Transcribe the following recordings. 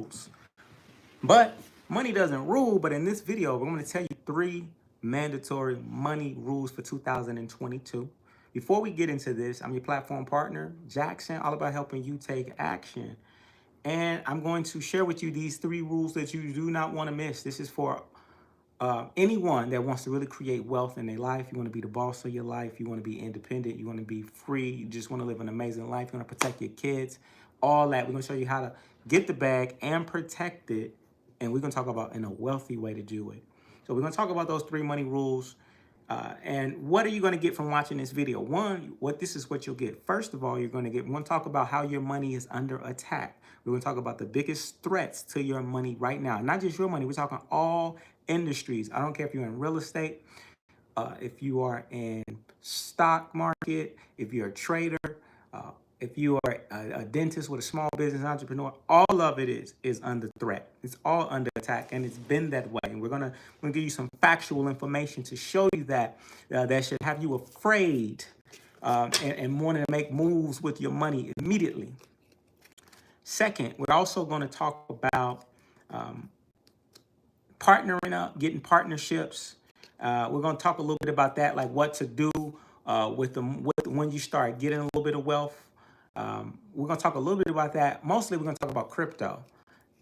rules. But money doesn't rule. But in this video, we're going to tell you 3 mandatory money rules for 2022. Before we get into this, I'm your platform partner, Jackson, all about helping you take action. And I'm going to share with you these 3 rules that you do not want to miss. This is for anyone that wants to really create wealth in their life. You want to be the boss of your life. You want to be independent. You want to be free. You just want to live an amazing life. You want to protect your kids. All that. We're going to show you how to get the bag and protect it. And we're going to talk about in a wealthy way to do it. So we're going to talk about those 3 money rules. And what are you going to get from watching this video? One, this is what you'll get. First of all, we're going to talk about how your money is under attack. We're going to talk about the biggest threats to your money right now. Not just your money. We're talking all industries. I don't care if you're in real estate, if you are in stock market, if you're a trader, if you are a dentist with a small business entrepreneur, all of it is under threat. It's all under attack, and it's been that way. And we're gonna give you some factual information to show you that that should have you afraid and wanting to make moves with your money immediately. Second, we're also going to talk about partnering up, getting partnerships. We're going to talk a little bit about that, like what to do when you start getting a little bit of wealth. We're going to talk a little bit about that. Mostly, we're going to talk about crypto.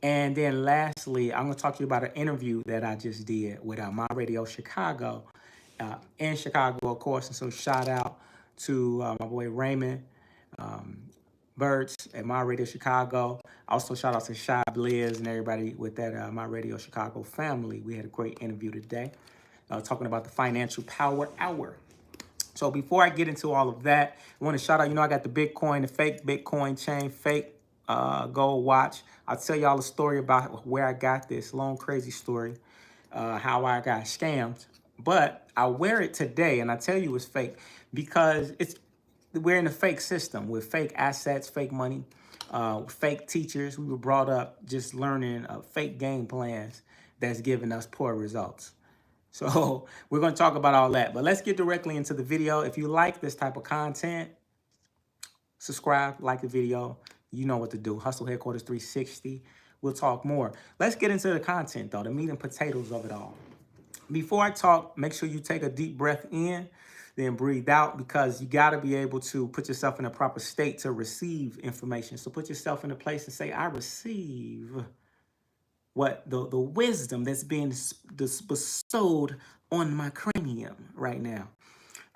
And then lastly, I'm going to talk to you about an interview that I just did with My Radio Chicago in Chicago, of course. And so shout out to my boy Raymond Birds at My Radio Chicago. Also shout out to Shy Blizz and everybody with that My Radio Chicago family. We had a great interview today talking about the Financial Power Hour. So before I get into all of that, I want to shout out, I got the Bitcoin, the fake Bitcoin chain, fake gold watch. I'll tell y'all a story about where I got this, long, crazy story, how I got scammed. But I wear it today, and I tell you it's fake because we're in a fake system with fake assets, fake money, fake teachers. We were brought up just learning fake game plans that's giving us poor results. So we're going to talk about all that. But let's get directly into the video. If you like this type of content, subscribe, like the video. You know what to do. Hustle Headquarters 360. We'll talk more. Let's get into the content, though, the meat and potatoes of it all. Before I talk, make sure you take a deep breath in, then breathe out, because you got to be able to put yourself in a proper state to receive information. So put yourself in a place and say, I receive what the wisdom that's being bestowed on my cranium right now.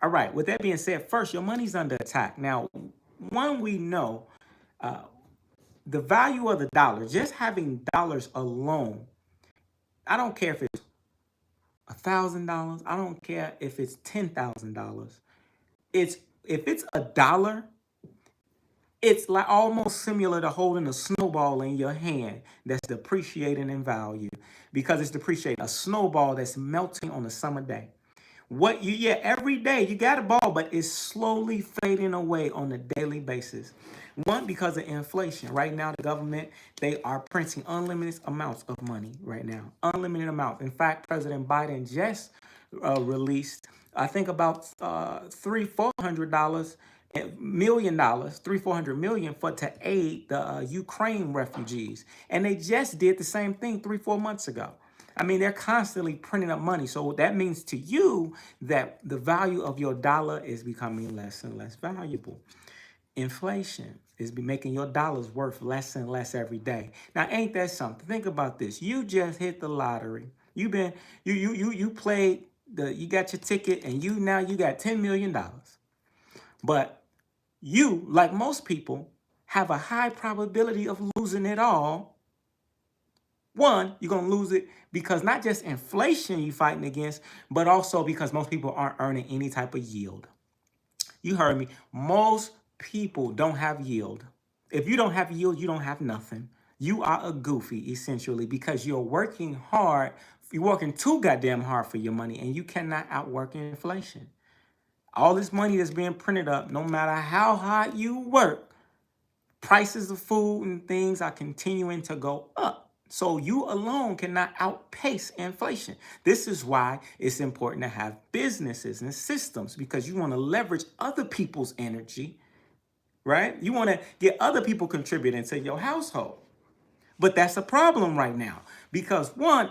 All right, with that being said, first, your money's under attack. Now, one, we know the value of the dollar, just having dollars alone, I don't care if it's $1,000, I don't care if it's $10,000. If it's $1, it's like almost similar to holding a snowball in your hand that's depreciating in value, because it's depreciating. A snowball that's melting on a summer day. Every day you got a ball, but it's slowly fading away on a daily basis. One, because of inflation. Right now, the government, they are printing unlimited amounts of money right now. Unlimited amounts. In fact, President Biden just released, I think, about $300-400 million, $300-400 million to aid the Ukraine refugees. And they just did the same thing 3-4 months ago. I mean, they're constantly printing up money. So that means to you that the value of your dollar is becoming less and less valuable. Inflation is making your dollars worth less and less every day. Now, ain't that something? Think about this. You just hit the lottery. You played you got your ticket, and you got $10 million. But you, like most people, have a high probability of losing it all. One, you're going to lose it because not just inflation you're fighting against, but also because most people aren't earning any type of yield. You heard me. Most people don't have yield. If you don't have yield, you don't have nothing. You are a goofy, essentially, because you're working hard. You're working too goddamn hard for your money, and you cannot outwork inflation. All this money that's being printed up, no matter how hard you work, prices of food and things are continuing to go up. So you alone cannot outpace inflation. This is why it's important to have businesses and systems, because you want to leverage other people's energy, right? You want to get other people contributing to your household. But that's a problem right now because one,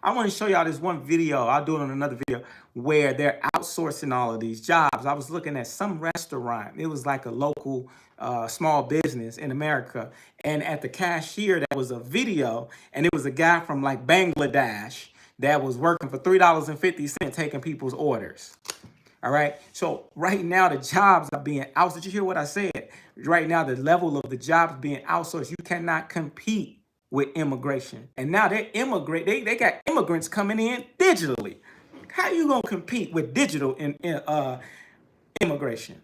I want to show y'all this one video. I'll do it on another video where they're outsourcing all of these jobs. I was looking at some restaurant. It was like a local small business in America. And at the cashier, that was a video. And it was a guy from like Bangladesh that was working for $3.50 taking people's orders. All right. So right now the jobs are being outsourced. Did you hear what I said? Right now the level of the jobs being outsourced. You cannot compete with immigration. And now they got immigrants coming in digitally. How you gonna compete with digital immigration?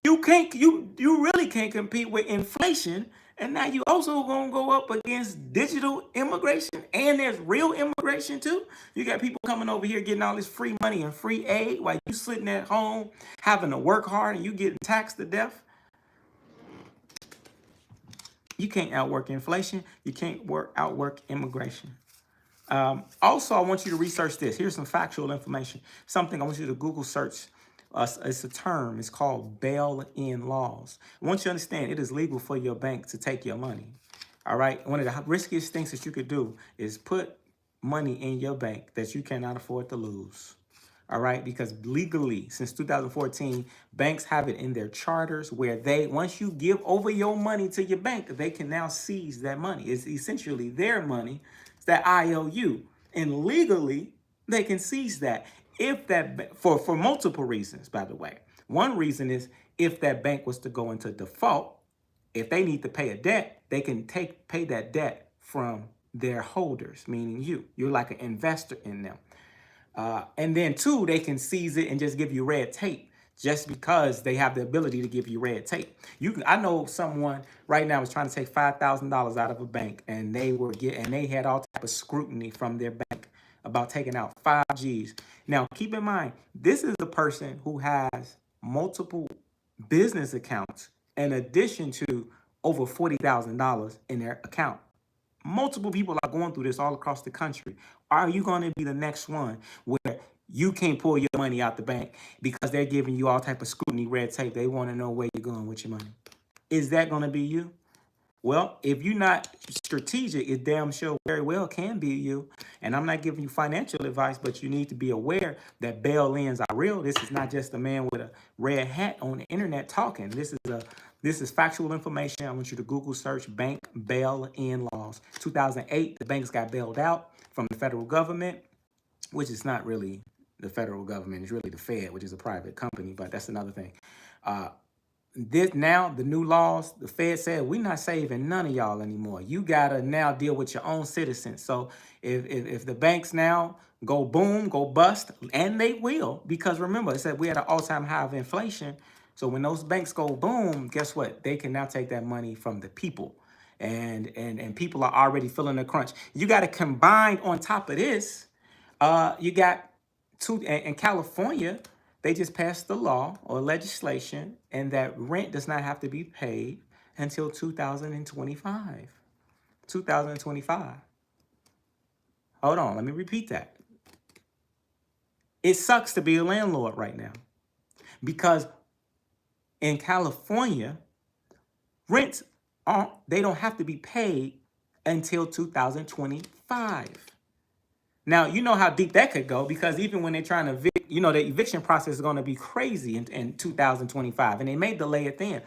You can't. You really can't compete with inflation. And now you also gonna go up against digital immigration, and there's real immigration too. You got people coming over here getting all this free money and free aid while you sitting at home having to work hard and you getting taxed to death. You can't outwork inflation. You can't outwork immigration. Also, I want you to research this. Here's some factual information. Something I want you to Google search. It's a term. It's called bail-in laws. I want you to understand it is legal for your bank to take your money. All right. One of the riskiest things that you could do is put money in your bank that you cannot afford to lose. All right. Because legally, since 2014, banks have it in their charters where once you give over your money to your bank, they can now seize that money. It's essentially their money. It's that IOU. And legally, they can seize that. If that for multiple reasons, by the way. One reason is if that bank was to go into default, if they need to pay a debt, they can pay that debt from their holders, meaning you. You're like an investor in them. And then two, they can seize it and just give you red tape just because they have the ability to give you red tape. I know someone right now is trying to take $5,000 out of a bank, and they had all type of scrutiny from their bank about taking out 5 G's. Now, keep in mind, this is a person who has multiple business accounts in addition to over $40,000 in their account. Multiple people are going through this all across the country. Are you going to be the next one where you can't pull your money out the bank because they're giving you all type of scrutiny, red tape? They want to know where you're going with your money. Is that going to be you? Well, if you're not strategic, it damn sure very well can be you. And I'm not giving you financial advice, but you need to be aware that bail-ins are real. This is not just a man with a red hat on the internet talking. This is factual information. I want you to Google search bank bail-in laws. 2008, the banks got bailed out from the federal government, which is not really the federal government. It's really the Fed, which is a private company, but that's another thing. Now the new laws, the Fed said, we're not saving none of y'all anymore. You got to now deal with your own citizens. So if the banks now go boom, go bust, and they will, because remember, it said we had an all-time high of inflation. So when those banks go boom, guess what? They can now take that money from the people. And people are already feeling the crunch. You got to combine on top of this. You got in California, they just passed the law or legislation, and that rent does not have to be paid until 2025. 2025. Hold on, let me repeat that. It sucks to be a landlord right now because in California, rents they don't have to be paid until 2025. Now, you know how deep that could go because even when they're trying to evict, the eviction process is going to be crazy in 2025. And they may delay it then.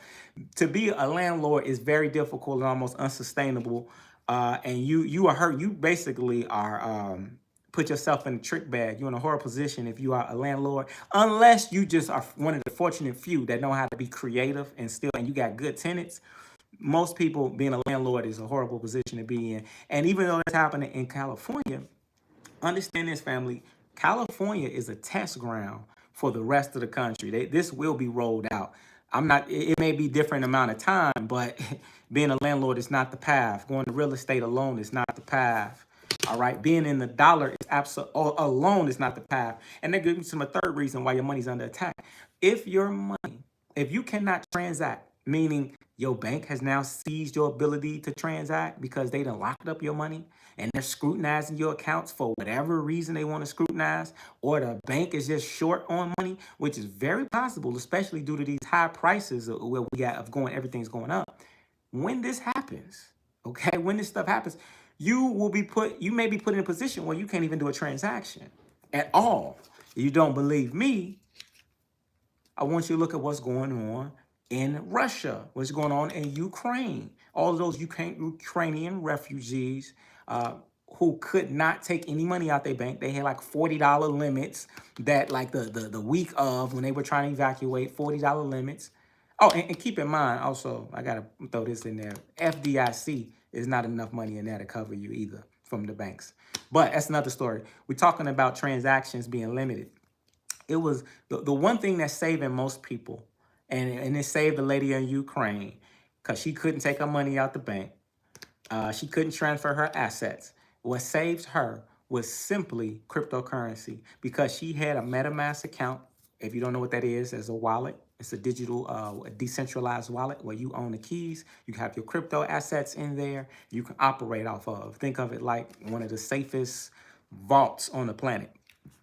To be a landlord is very difficult and almost unsustainable. And you are hurt. You basically are put yourself in a trick bag. You're in a horrible position if you are a landlord, unless you just are one of the fortunate few that know how to be creative and you got good tenants. Most people being a landlord is a horrible position to be in. And even though it's happening in California, understand this, family. California is a test ground for the rest of the country. This will be rolled out. It may be different amount of time, but being a landlord is not the path. Going to real estate alone is not the path. All right. Being in the dollar is alone is not the path. And that gives me a third reason why your money's under attack. If you cannot transact, meaning your bank has now seized your ability to transact because they done locked up your money and they're scrutinizing your accounts for whatever reason they want to scrutinize, or the bank is just short on money, which is very possible, especially due to these high prices where everything's going up. When this happens, Okay, when this stuff happens, you may be put in a position where you can't even do a transaction at all. If you don't believe me, I want you to look at what's going on in Russia, what's going on in Ukraine. All of those Ukrainian refugees who could not take any money out their bank. They had like $40 limits that like the week of when they were trying to evacuate, $40 limits. Oh, and keep in mind also, I got to throw this in there. FDIC is not enough money in there to cover you either from the banks. But that's another story. We're talking about transactions being limited. It was the one thing that's saving most people, and it saved the lady in Ukraine because she couldn't take her money out the bank. She couldn't transfer her assets. What saves her was simply cryptocurrency because she had a MetaMask account. If you don't know what that is, as a wallet, it's a digital, a decentralized wallet where you own the keys. You have your crypto assets in there. You can operate off of. Think of it like one of the safest vaults on the planet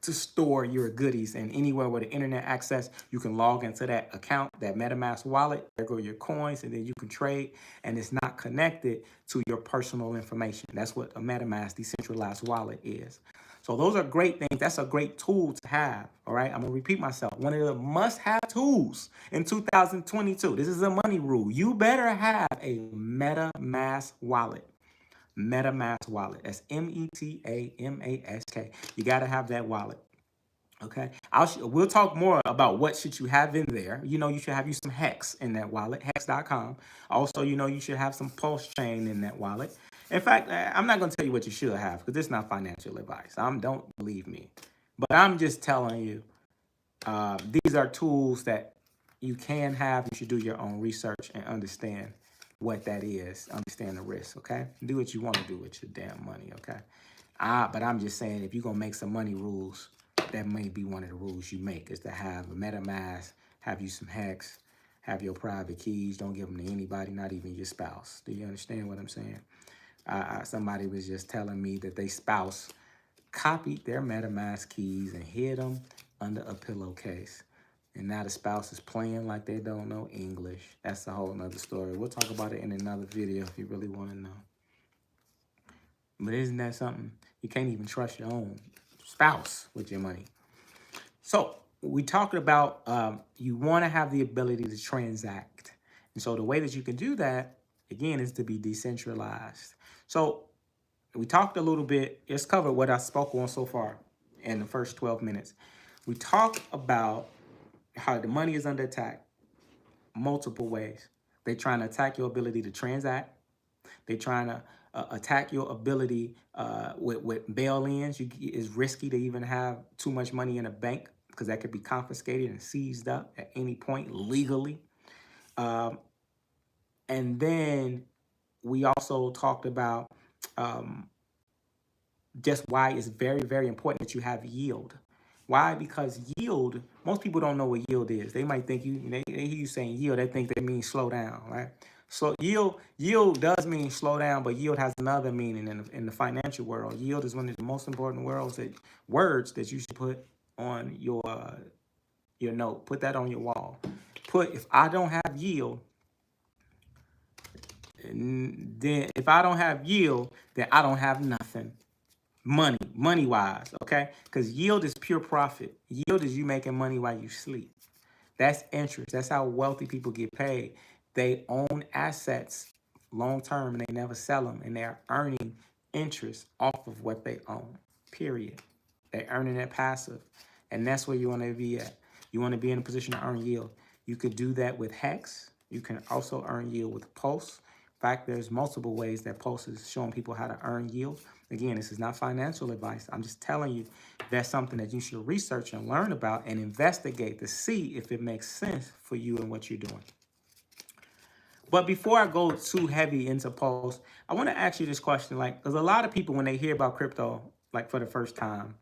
to store your goodies, and anywhere with the internet access, you can log into that account, that MetaMask wallet, there go your coins, and then you can trade, and it's not connected to your personal information. That's what a MetaMask decentralized wallet is. So those are great things. That's a great tool to have, all right? I'm gonna repeat myself. One of the must-have tools in 2022, this is a money rule. You better have a MetaMask wallet. MetaMask wallet. That's METAMASK. You got to have that wallet. Okay. We'll talk more about what should you have in there. You know, you should have you some Hex in that wallet, hex.com. Also, you know, you should have some Pulse chain in that wallet. In fact, I'm not going to tell you what you should have because this is not financial advice. Don't believe me. But I'm just telling you, these are tools that you can have. You should do your own research and understand what that is. Understand the risk, okay? Do what you want to do with your damn money, okay? But I'm just saying, if you're going to make some money rules, that may be one of the rules you make, is to have a MetaMask, have you some Hex, have your private keys. Don't give them to anybody, not even your spouse. Do you understand what I'm saying? Somebody was just telling me that their spouse copied their MetaMask keys and hid them under a pillowcase. And now the spouse is playing like they don't know English. That's a whole nother story. We'll talk about it in another video if you really want to know. But isn't that something? You can't even trust your own spouse with your money. So we talked about you want to have the ability to transact. And so the way that you can do that, again, is to be decentralized. So we talked a little bit. Let's cover what I spoke on so far in the first 12 minutes. We talked about how the money is under attack multiple ways. They're trying to attack your ability to transact. They're trying to attack your ability with bail-ins. It's risky to even have too much money in a bank because that could be confiscated and seized up at any point legally. And then we also talked about just why it's very, very important that you have yield. Why? Because yield, most people don't know what yield is. They might think they hear you saying yield, they think that means slow down, right? So yield does mean slow down, but yield has another meaning in the financial world. Yield is one of the most important words that you should put on your note. Put that on your wall. If I don't have yield, then I don't have nothing. Money wise, okay? Because yield is pure profit. Yield is you making money while you sleep. That's interest. That's how wealthy people get paid. They own assets long term and they never sell them, and they're earning interest off of what they own, period. They're earning that passive, and that's where you want to be at. You want to be in a position to earn yield. You could do that with Hex. You can also earn yield with Pulse. In fact, there's multiple ways that Pulse is showing people how to earn yield. Again, this is not financial advice. I'm just telling you that's something that you should research and learn about and investigate to see if it makes sense for you and what you're doing. But before I go too heavy into Pulse, I want to ask you this question, because a lot of people, when they hear about crypto, like for the first time,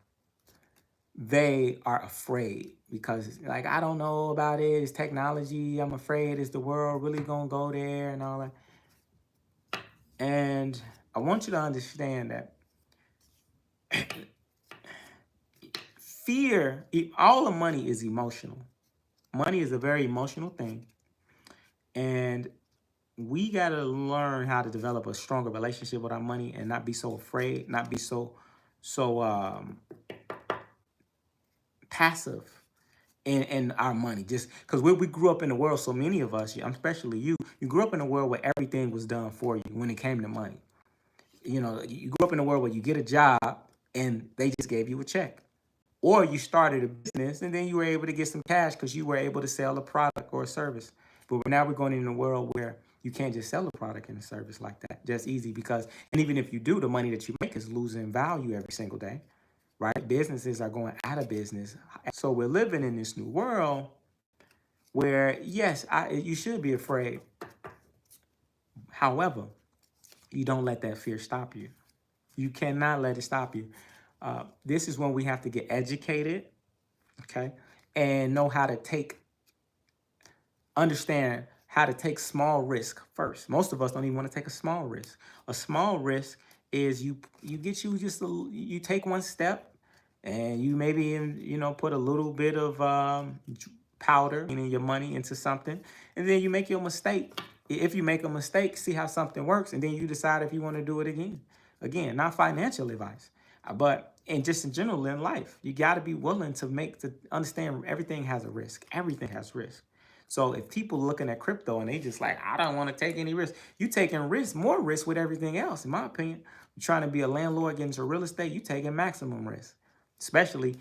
they are afraid because I don't know about it. It's technology. I'm afraid. Is the world really going to go there and all that? And I want you to understand that fear, all the money is emotional. Money is a very emotional thing. And we got to learn how to develop a stronger relationship with our money and not be so afraid, not be so passive in our money. Just because we grew up in the world, so many of us, especially you grew up in a world where everything was done for you when it came to money. You know, you grew up in a world where you get a job and they just gave you a check. Or you started a business and then you were able to get some cash because you were able to sell a product or a service. But now we're going in a world where you can't just sell a product and a service like that just easy because, and even if you do, the money that you make is losing value every single day, right? Businesses are going out of business. So we're living in this new world where, yes, you should be afraid. However, you don't let that fear stop you. You cannot let it stop you. This is when we have to get educated, okay, and know how to understand how to take small risk first. Most of us don't even want to take a small risk. A small risk is you take one step and you maybe put a little bit of powder, meaning your money, into something, and then you make your mistake. If you make a mistake, see how something works, and then you decide if you want to do it again. Again, not financial advice, but just in general in life, you got to be willing to understand everything has a risk. Everything has risk. So if people looking at crypto and they just like, I don't want to take any risk, you taking risk, more risk with everything else, in my opinion. You're trying to be a landlord, getting into real estate, you taking maximum risk, especially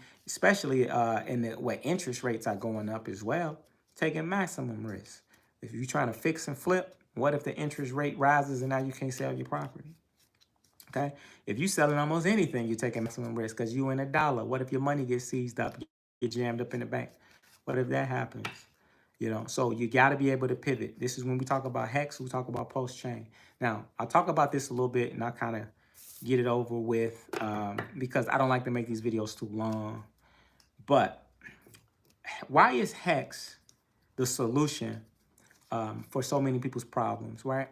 in where interest rates are going up as well, taking maximum risk. If you're trying to fix and flip, what if the interest rate rises and now you can't sell your property? Okay, if you're selling almost anything, you're taking maximum risk because you in a dollar. What if your money gets seized up, get jammed up in the bank? What if that happens? So you got to be able to pivot. This is when we talk about hex, we talk about post-chain. Now, I'll talk about this a little bit and I'll kind of get it over with because I don't like to make these videos too long. But why is hex the solution for so many people's problems, right?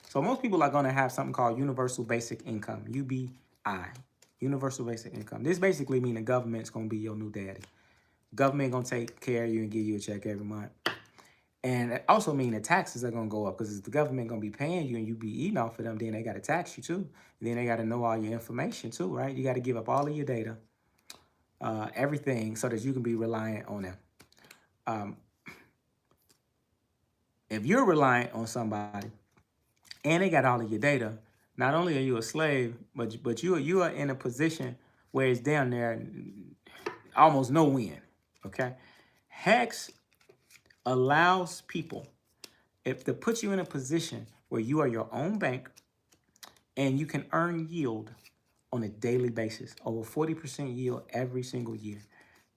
So most people are going to have something called universal basic income, UBI, universal basic income. This basically means the government's going to be your new daddy. Government going to take care of you and give you a check every month. And it also means the taxes are going to go up because the government going to be paying you and you be eating off of them, then they got to tax you too. And then they got to know all your information too, right? You got to give up all of your data, everything, so that you can be reliant on them. If you're reliant on somebody and they got all of your data, not only are you a slave, but you are in a position where it's down there almost no win, okay? Hex allows people to put you in a position where you are your own bank and you can earn yield on a daily basis, over 40% yield every single year.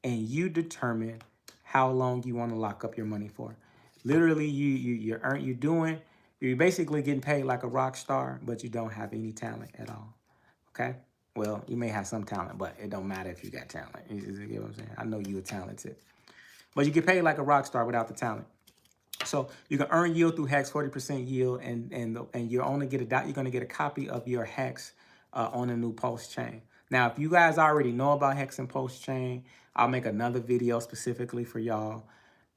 And you determine how long you want to lock up your money for. Literally, you're basically getting paid like a rock star, but you don't have any talent at all. Okay? Well, you may have some talent, but it don't matter if you got talent. You get what I'm saying? I know you're talented. But you get paid like a rock star without the talent. So you can earn yield through Hex, 40% yield, and you're only you're going to get a copy of your Hex on a new post chain. Now, if you guys already know about Hex and post chain, I'll make another video specifically for y'all.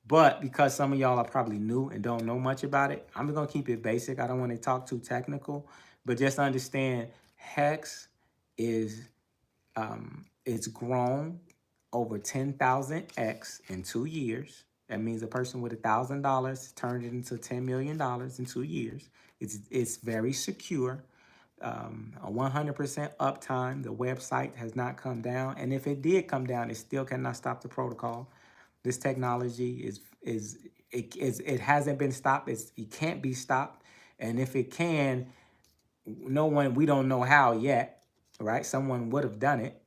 But because some of y'all are probably new and don't know much about it, I'm going to keep it basic. I don't want to talk too technical, but just understand Hex is it's grown over 10,000x in 2 years. That means a person with $1,000 turned it into $10 million in 2 years. It's very secure, a 100% uptime. The website has not come down, and if it did come down, it still cannot stop the protocol. This technology it hasn't been stopped. It can't be stopped, and if it can, we don't know how yet, right? Someone would have done it.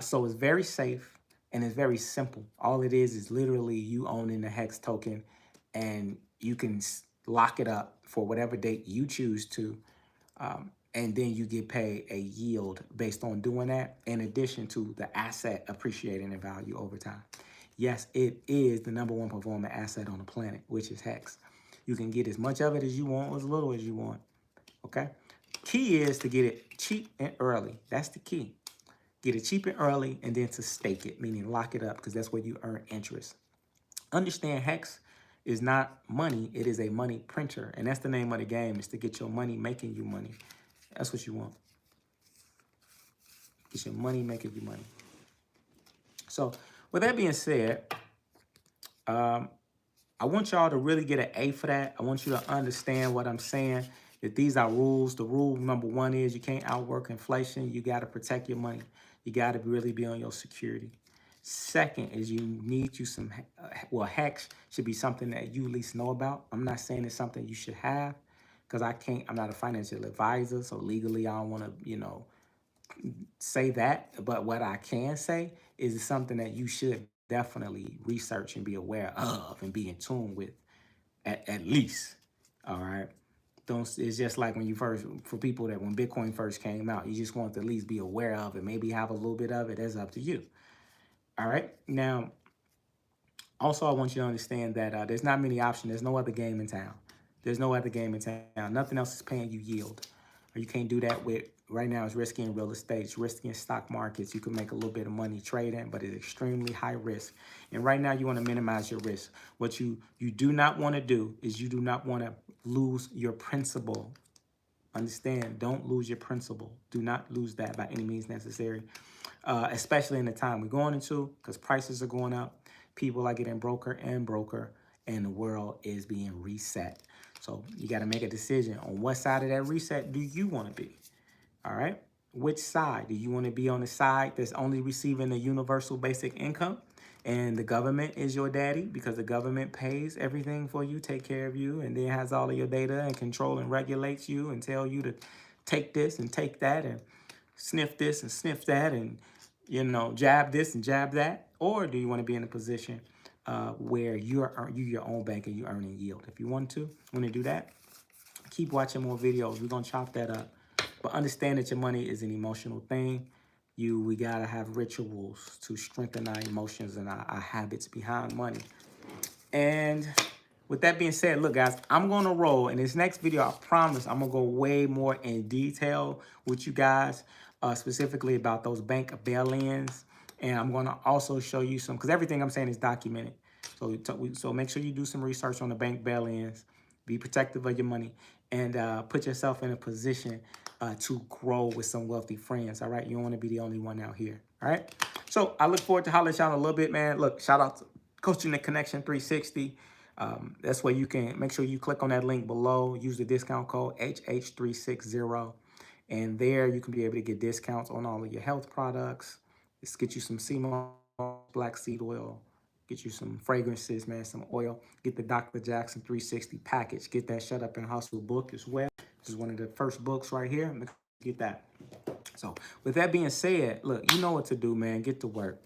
So it's very safe and it's very simple. All it is literally you owning the Hex token, and you can lock it up for whatever date you choose to. And then you get paid a yield based on doing that, in addition to the asset appreciating in value over time. Yes, it is the #1 performing asset on the planet, which is Hex. You can get as much of it as you want, or as little as you want. Okay? Key is to get it cheap and early. That's the key. Get it cheap and early, and then to stake it, meaning lock it up, because that's where you earn interest. Understand Hex is not money. It is a money printer. And that's the name of the game, is to get your money making you money. That's what you want. Get your money making you money. So with that being said, I want y'all to really get an A for that. I want you to understand what I'm saying, that these are rules. The rule number one is you can't outwork inflation. You got to protect your money. You got to really be on your security. Second is you need you some, well, hacks should be something that you at least know about. I'm not saying it's something you should have, because I'm not a financial advisor. So legally, I don't want to, say that. But what I can say is it's something that you should definitely research and be aware of and be in tune with at least. All right. Don't, it's just like when you first, for people that when Bitcoin first came out, you just want to at least be aware of it. Maybe have a little bit of it. That's up to you. All right. Now, also, I want you to understand that there's not many options. There's no other game in town. There's no other game in town. Nothing else is paying you yield. Or you can't do that with, right now it's risky in real estate, it's risky in stock markets. You can make a little bit of money trading, but it's extremely high risk. And right now you want to minimize your risk. What you do not want to do is you do not want to lose your principal. Understand, don't lose your principal. Do not lose that by any means necessary, especially in the time we're going into, because prices are going up. People are getting broker, and the world is being reset. So you got to make a decision on what side of that reset do you want to be. All right. Which side? Do you want to be on the side that's only receiving the universal basic income and the government is your daddy because the government pays everything for you, take care of you, and then has all of your data and control and regulates you and tell you to take this and take that and sniff this and sniff that and, jab this and jab that? Or do you want to be in a position where you're your own bank and you're earning yield? If you want to do that, keep watching more videos. We're going to chop that up. But understand that your money is an emotional thing. We got to have rituals to strengthen our emotions and our habits behind money. And with that being said, look, guys, I'm going to roll. In this next video, I promise I'm going to go way more in detail with you guys, specifically about those bank bail-ins. And I'm going to also show you some, because everything I'm saying is documented. So make sure you do some research on the bank bail-ins. Be protective of your money and put yourself in a position to grow with some wealthy friends. All right. You don't want to be the only one out here. All right. So I look forward to hollering at y'all in a little bit, man. Look, shout out to Coaching the Connection 360. That's where you can make sure you click on that link below. Use the discount code HH360. And there you can be able to get discounts on all of your health products. Let's get you some CMO, black seed oil. Get you some fragrances, man, some oil. Get the Dr. Jackson 360 package. Get that Shut Up and Hustle book as well. This is one of the first books right here. Get that. So with that being said, look, you know what to do, man. Get to work.